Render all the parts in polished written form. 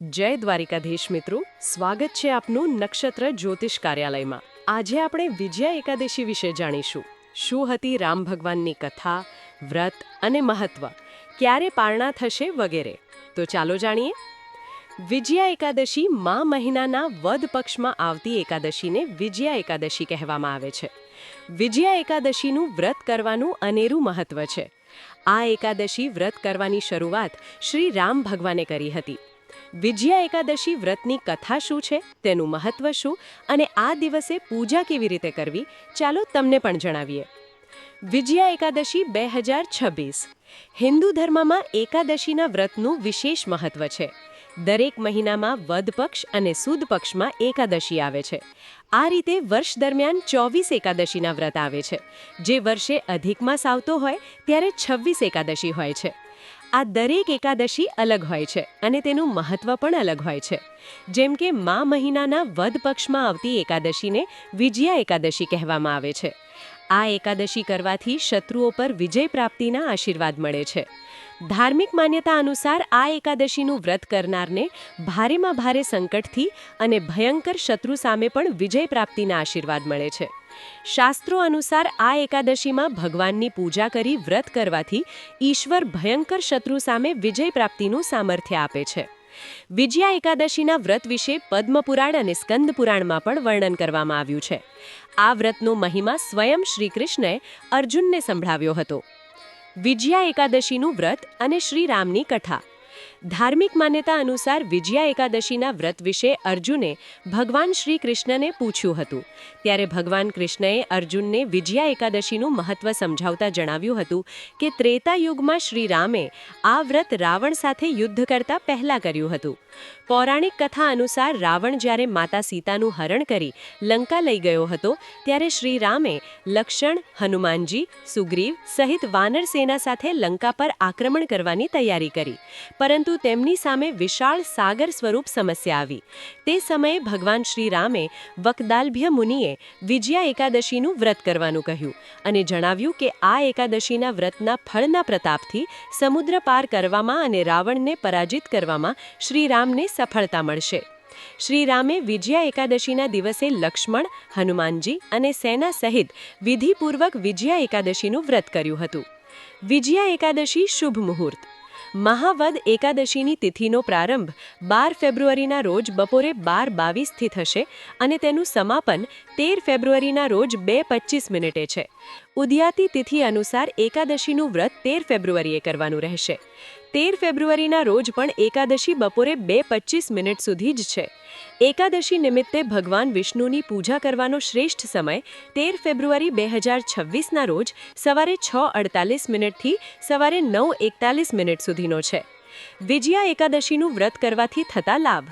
જય દ્વારિકાધીશ મિત્રો, સ્વાગત છે આપનું નક્ષત્ર જ્યોતિષ કાર્યાલયમાં. આજે આપણે વિજયા એકાદશી વિશે જાણીશું. શું હતી રામ ભગવાનની કથા, વ્રત અને મહત્વ, ક્યારે પારણા થશે વગેરે. તો ચાલો જાણીએ. વિજયા એકાદશી મા મહિનાના વદ પક્ષમાં આવતી એકાદશીને વિજયા એકાદશી કહેવામાં આવે છે. વિજયા એકાદશીનું વ્રત કરવાનું અનેરું મહત્વ છે. આ એકાદશી વ્રત કરવાની શરૂઆત શ્રી રામ ભગવાને કરી હતી. વિજયા એકાદશી વ્રતની કથા શું છે, તેનું મહત્વ શું અને આ દિવસે પૂજા કેવી રીતે કરવી, ચાલો તમને પણ જણાવીએ. વિજયા એકાદશી 2026 હિન્દુ ધર્મમાં એકાદશીના વ્રતનું વિશેષ મહત્વ છે. દરેક મહિનામાં વદ પક્ષ અને સુદ પક્ષમાં એકાદશી આવે છે. આ રીતે વર્ષ દરમિયાન 24 એકાદશીના વ્રત આવે છે. જે વર્ષે અધિક માસ આવતો હોય ત્યારે 26 એકાદશી હોય છે. આ દરેક એકાદશી અલગ હોય છે અને તેનું મહત્વ પણ અલગ હોય છે. જેમ કે મા મહિનાના વદ પક્ષમાં આવતી એકાદશીને વિજયા એકાદશી કહેવામાં આવે છે. આ એકાદશી કરવાથી શત્રુઓ પર વિજય પ્રાપ્તિના આશીર્વાદ મળે છે. ધાર્મિક માન્યતા અનુસાર આ એકાદશીનું વ્રત કરનારને ભારેમાં ભારે સંકટથી અને ભયંકર શત્રુ સામે પણ વિજય પ્રાપ્તિના આશીર્વાદ મળે છે. શાસ્ત્રો અનુસાર આ એકાદશીમાં ભગવાનની પૂજા કરી વ્રત કરવાથી ઈશ્વર ભયંકર શત્રુ સામે વિજય પ્રાપ્તિનું સામર્થ્ય આપે છે. વિજયા એકાદશીના વ્રત વિશે પદ્મપુરાણ અને સ્કંદ પુરાણમાં પણ વર્ણન કરવામાં આવ્યું છે. આ વ્રતનો મહિમા સ્વયં શ્રી કૃષ્ણએ અર્જુનને સંભળાવ્યો હતો. વિજયા એકાદશીનું વ્રત અને શ્રી રામની કથા. ધાર્મિક માન્યતા અનુસાર વિજયા એકાદશીના વ્રત વિશે અર્જુને ભગવાન શ્રી કૃષ્ણને પૂછ્યું હતું. ત્યારે ભગવાન કૃષ્ણએ અર્જુનને વિજયા એકાદશીનું મહત્વ સમજાવતા જણાવ્યું હતું કે ત્રેતા યુગમાં શ્રી રામે આ વ્રત રાવણ સાથે યુદ્ધ કરતા પહેલા કર્યું હતું. પૌરાણિક કથા અનુસાર રાવણ જ્યારે માતા સીતાનું હરણ કરી લંકા લઈ ગયો હતો ત્યારે શ્રી રામે લક્ષ્મણ, હનુમાનજી, સુગ્રીવ સહિત વાનર સેના સાથે લંકા પર આક્રમણ કરવાની તૈયારી કરી. પરંતુ તેમની સામે વિશાળ સાગર સ્વરૂપ સમસ્યા આવી. તે સમયે ભગવાન શ્રી રામે વકદાલભ્ય મુનિએ વિજયા એકાદશીનું વ્રત કરવાનું કહ્યું અને જણાવ્યું કે આ એકાદશીના વ્રતના ફળના પ્રતાપથી સમુદ્ર પાર કરવામાં અને રાવણને પરાજિત કરવામાં શ્રી રામને સફળતા મળશે. શ્રી રામે વિજયા એકાદશીના દિવસે લક્ષ્મણ, હનુમાનજી અને સેના સહિત વિધિપૂર્વક વિજયા એકાદશીનું વ્રત કર્યું હતું. વિજયા એકાદશી શુભ મુહૂર્ત. મહાવદ એકાદશીની તિથિનો પ્રારંભ 12 ફેબ્રુઆરીના રોજ બપોરે 12:22થી થશે અને તેનું સમાપન 13 ફેબ્રુઆરીના રોજ 2:25 છે. ઉદયાતી તિથિ અનુસાર એકાદશીનું વ્રત 13 ફેબ્રુઆરીએ કરવાનું રહેશે. 13 ફેબ્રુઆરીના રોજ પણ એકાદશી બપોરે 2:25 સુધી જ છે. એકાદશી નિમિત્તે ભગવાન વિષ્ણુની પૂજા કરવાનો શ્રેષ્ઠ સમય 13 ફેબ્રુઆરી 2026ના રોજ સવારે 6:48 થી સવારે 9:41 સુધીનો છે. વિજયા એકાદશીનું વ્રત કરવાથી થતા લાભ.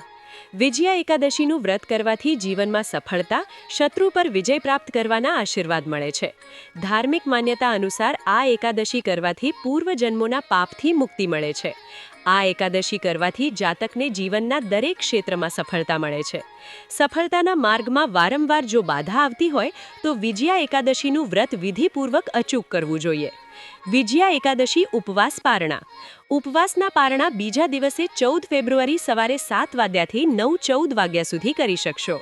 વિજયા એકાદશીનું વ્રત કરવાથી જીવનમાં સફળતા, શત્રુ પર વિજય પ્રાપ્ત કરવાના આશીર્વાદ મળે છે. ધાર્મિક માન્યતા અનુસાર આ એકાદશી કરવાથી પૂર્વજન્મોના પાપથી મુક્તિ મળે છે. આ એકાદશી કરવાથી જાતકને જીવનના દરેક ક્ષેત્રમાં સફળતા મળે છે. સફળતાના માર્ગમાં વારંવાર જો બાધા આવતી હોય તો વિજયા એકાદશીનું વ્રત વિધિપૂર્વક અચૂક કરવું જોઈએ. વિજયા એકાદશી ઉપવાસ પારણા. ઉપવાસના પારણા બીજા દિવસે 14 ફેબ્રુઆરી સવારે 7 વાગ્યાથી 9:14 વાગ્યા સુધી કરી શકશો.